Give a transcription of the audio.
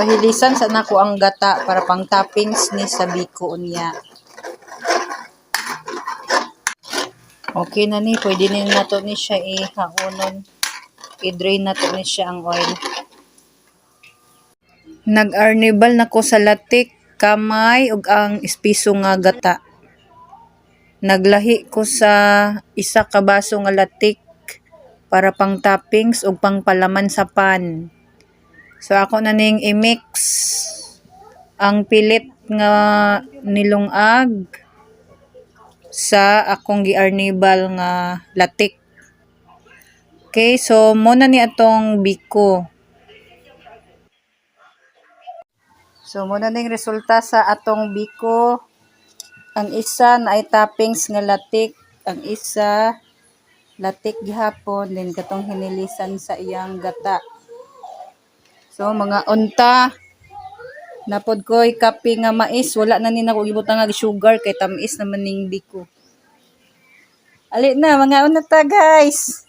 Pahilisan sa nako ang gata para pang toppings ni sa biko niya. Okay na ni, pwede na nato ni siya ihaonon. I-drain nato ni siya ang oil. Nag-arnibal na ko sa latik, kamay, ug ang espiso nga gata. Naglahi ko sa isa ka baso nga latik para pang toppings ug pang palaman sa pan. So ako na ning i-mix ang pilit nga nilungag sa akong gi-arnibal nga latik. Okay, so muna ni atong biko. So muna ning resulta sa atong biko. Ang isa na ay toppings nga latik, ang isa latik gihapon, then katong hinilisan sa iyang gata. So mga unta, napod ko'y kape nga mais, wala na ni nako gibutang nga sugar kay tamis naman ning biko. Ali na mga unta guys.